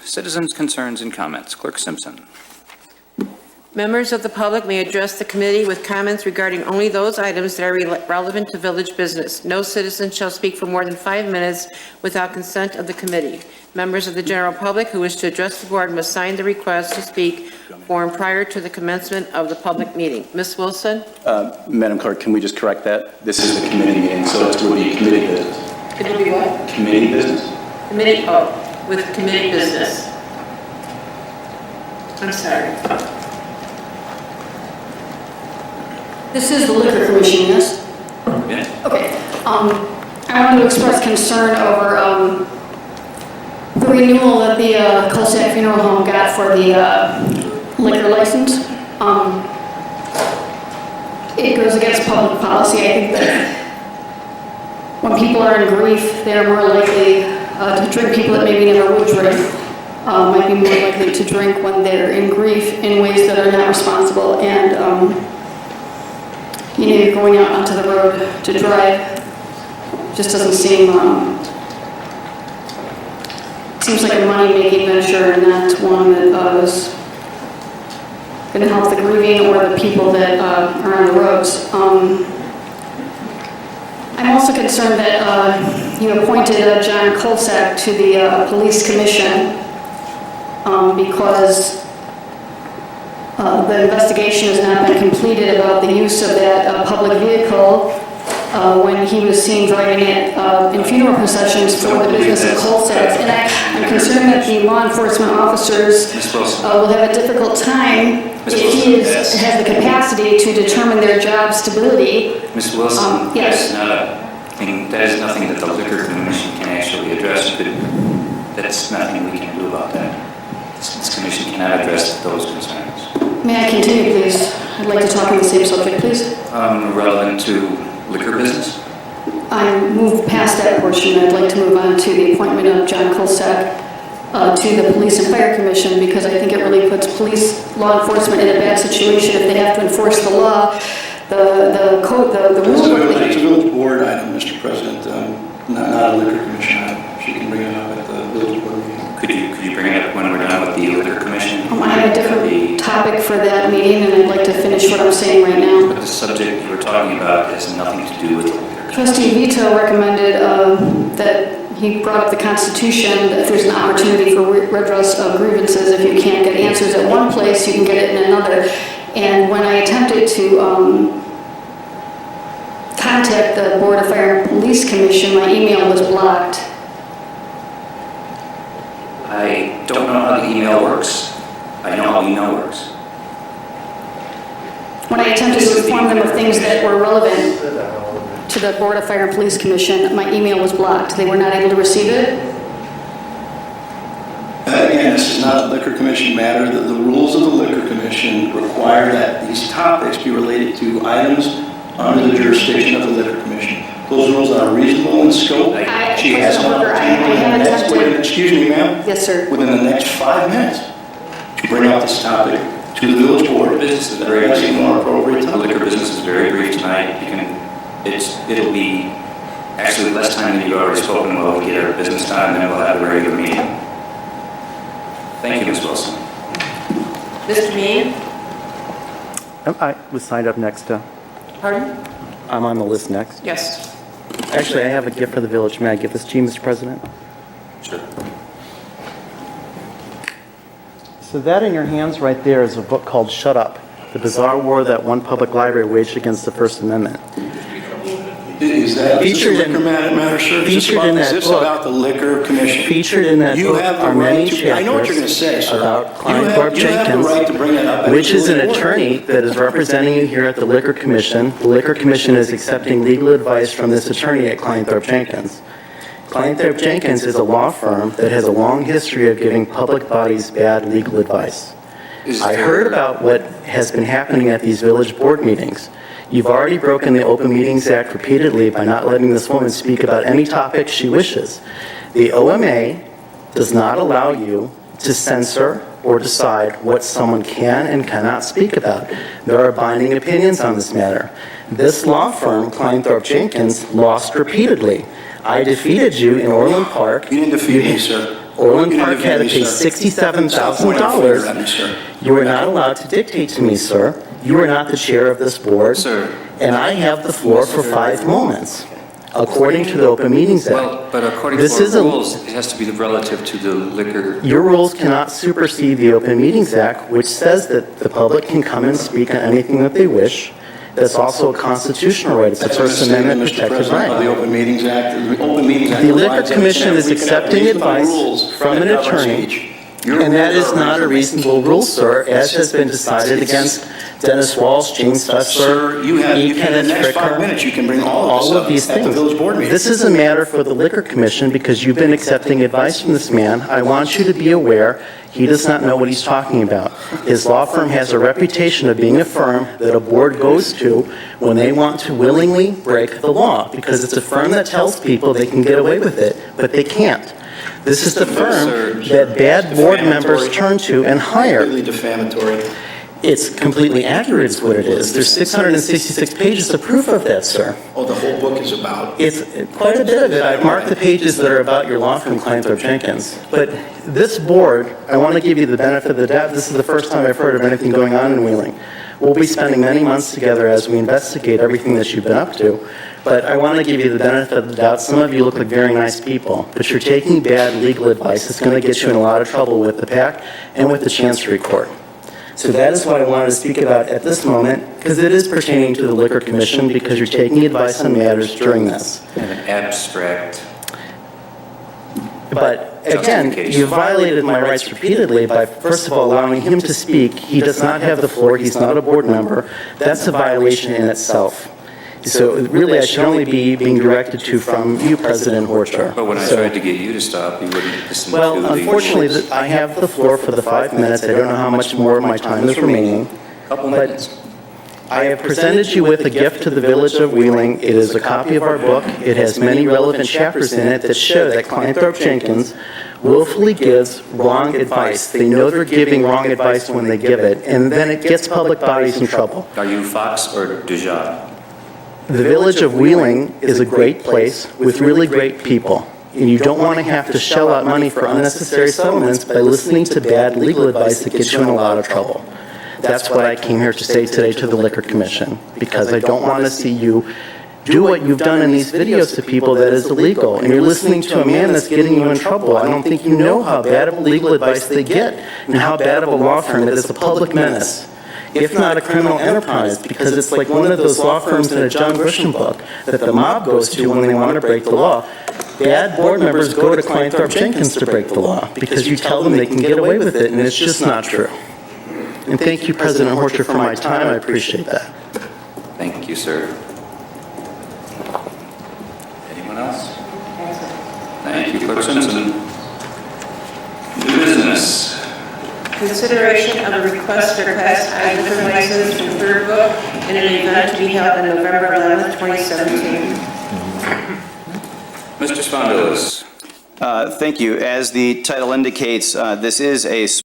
Citizens' concerns and comments. Clerk Simpson. Members of the public may address the committee with comments regarding only those items that are relevant to village business. No citizen shall speak for more than 5 minutes without consent of the committee. Members of the general public who wish to address the board must sign the request to speak form prior to the commencement of the public meeting. Ms. Wilson? Madam Clerk, can we just correct that? This is the committee meeting, so it would be committee business. Could it be what? Committee business. Committee, with committee business. I'm sorry. This is the Liquor Commission, yes? Yes. Okay. I want to express concern over the renewal that the Colsack Funeral Home got for the liquor license. It goes against public policy. I think that when people are in grief, they're more likely to drink. People that maybe never would drink might be more likely to drink when they're in grief in ways that are not responsible. And you're going out onto the road to drive. Just doesn't seem, seems like a money-making venture, and that's one that is going to help the grieving or the people that are on the roads. I'm also concerned that you appointed John Colsack to the police commission because the investigation has not been completed about the use of that public vehicle when he was seen driving it in funeral processions for the business of Colsack. And I'm concerned that the law enforcement officers will have a difficult time if he has the capacity to determine their job stability. Ms. Wilson, yes. that is nothing that the Liquor Commission can actually address. That's nothing we can do about that. This commission cannot address those concerns. May I continue, please? I'd like to talk on the same subject, please. Relevant to liquor business? I moved past that portion. I'd like to move on to the appointment of John Colsack to the Police and Fire Commission, because I think it really puts law enforcement in a bad situation if they have to enforce the law. The code, the rules. It's a village board item, Mr. President, not a liquor commission item. She can bring it up at the village board meeting. Could you bring it up when we're done with the Liquor Commission? I have a different topic for that meeting, and I'd like to finish what I'm saying right now. But the subject you were talking about has nothing to do with the Liquor Commission. Trustee Vito recommended that he brought up the Constitution, that there's an opportunity for redress of grievances. If you can't get answers at one place, you can get it in another. And when I attempted to contact the Board of Fire and Police Commission, my email was blocked. I don't know how the email works. I know how email works. When I attempted to inform them of things that were relevant to the Board of Fire and Police Commission, my email was blocked. They were not able to receive it. Again, this is not a liquor commission matter. The rules of the liquor commission require that these topics be related to items under the jurisdiction of the liquor commission. Those rules are reasonable in scope. She has an opportunity. Excuse me, ma'am. Yes, sir. Within the next 5 minutes to bring out this topic to the village board. Business is very That's a brief. more appropriate The topic. liquor business is very brief tonight. It'll be actually less time than you've already spoken. We'll get our business done, and then we'll have a regular meeting. Thank you, Ms. Wilson. Mr. Meehan? I was signed up next to, Pardon? I'm on the list next. Yes. Actually, I have a gift for the village. May I give this to you, Mr. President? Sure. So that in your hands right there is a book called Shut Up, The Bizarre War That One Public Library Waged Against the First Amendment. Is that Featured is this a in- liquor matter, sir? featured in Is that this book. about the liquor commission? Featured in that You book have the are many right to, I know what you're going to chapters say, sir. about Klein You Thorpe have the Jenkins, right to bring that up. which is an Absolutely. attorney that is representing you here at the Liquor Commission. The Liquor Commission is accepting legal advice from this attorney at Klein Thorpe Jenkins. Klein Thorpe Jenkins is a law firm that has a long history of giving public bodies bad legal advice. I heard about what has been happening at these village board meetings. You've already broken the Open Meetings Act repeatedly by not letting this woman speak about any topic she wishes. The OMA does not allow you to censor or decide what someone can and cannot speak about. There are binding opinions on this matter. This law firm, Klein Thorpe Jenkins, lost repeatedly. I defeated you in Orland Park. You didn't defeat me, sir. Orland You Park had to pay $67,000. Sir. You are not allowed to dictate to me, sir. You are not the chair of this board. Sir. And I have the floor for 5 moments, according to the Open Meetings Act. Well, but according to This our is a- rules, it has to be relative to the liquor. Your rules cannot supersede the Open Meetings Act, which says that the public can come and speak on anything that they wish. That's also a constitutional right. It's a That's First a statement, Amendment Mr. protected President, of the right. Open Meetings Act. The Open Meetings Act The Liquor provides that Commission is we can have accepting reasonable advice rules from an that govern attorney, speech. Your and that rules is are not a reasonable rule, sir, as has been decided against Dennis Walsh, James Fessler, Sir, you have, E. in the Kenneth next 5 Fricker. minutes, you can bring all All of of these this up at the things. village board meeting. This is a matter for the Liquor Commission because you've been accepting advice from this man. I want you to be aware, he does not know what he's talking about. His law firm has a reputation of being a firm that a board goes to when they want to willingly break the law, because it's a firm that tells people they can get away with it, but they can't. This is the firm that bad board members turn to and hire. Completely defamatory. It's completely accurate is what it is. There's 666 pages of proof of that, sir. Oh, the whole book is about. It's quite a bit of it. I've marked the pages that are about your law firm, Kleinthorpe Jenkins. But this board, I want to give you the benefit of the doubt. This is the first time I've heard of anything going on in Wheeling. We'll be spending many months together as we investigate everything that you've been up to. But I want to give you the benefit of the doubt. Some of you look like very nice people, but you're taking bad legal advice. It's going to get you in a lot of trouble with the PAC and with the Chancery Court. So that is what I wanted to speak about at this moment, because it is pertaining to the Liquor Commission, because you're taking advice on matters during this. And an abstract. But again, you violated my rights repeatedly by, first of all, allowing him to speak. He does not have the floor. He's not a board member. That's a violation in itself. So really, I should only be being directed to from you, President Horcher. But when I So- tried to get you to stop, you wouldn't listen to the Well, unfortunately, rules. I have the floor for the 5 minutes. I don't know how much more of my time is remaining. Couple But minutes. I have presented you with a gift to the Village of Wheeling. It is a copy of our book. It has many relevant chapters in it that show that Kleinthorpe Jenkins willfully gives wrong advice. They know they're giving wrong advice when they give it, and then it gets public bodies in trouble. Are you Fox or Dujardin? The Village of Wheeling is a great place with really great people. And you don't want to have to shell out money for unnecessary settlements by listening to bad legal advice that gets you in a lot of trouble. That's what I came here to say today to the Liquor Commission, because I don't want to see you do what you've done in these videos to people that is illegal. And you're listening to a man that's getting you in trouble. I don't think you know how bad of legal advice they get and how bad of a law firm it is, a public menace, if not a criminal enterprise, because it's like one of those law firms in a John Grisham book that the mob goes to when they want to break the law. Bad board members go to Kleinthorpe Jenkins to break the law because you tell them they can get away with it, and it's just not true. And thank you, President Horcher, for my time. I appreciate that. Thank you, sir. Anyone else? Thank you, Clerk Simpson. New business. Consideration of a request for Class I liquor license from Third Book in an event to be held on November 11th, 2017. Mr. Spondelis. Thank you. As the title indicates, this is a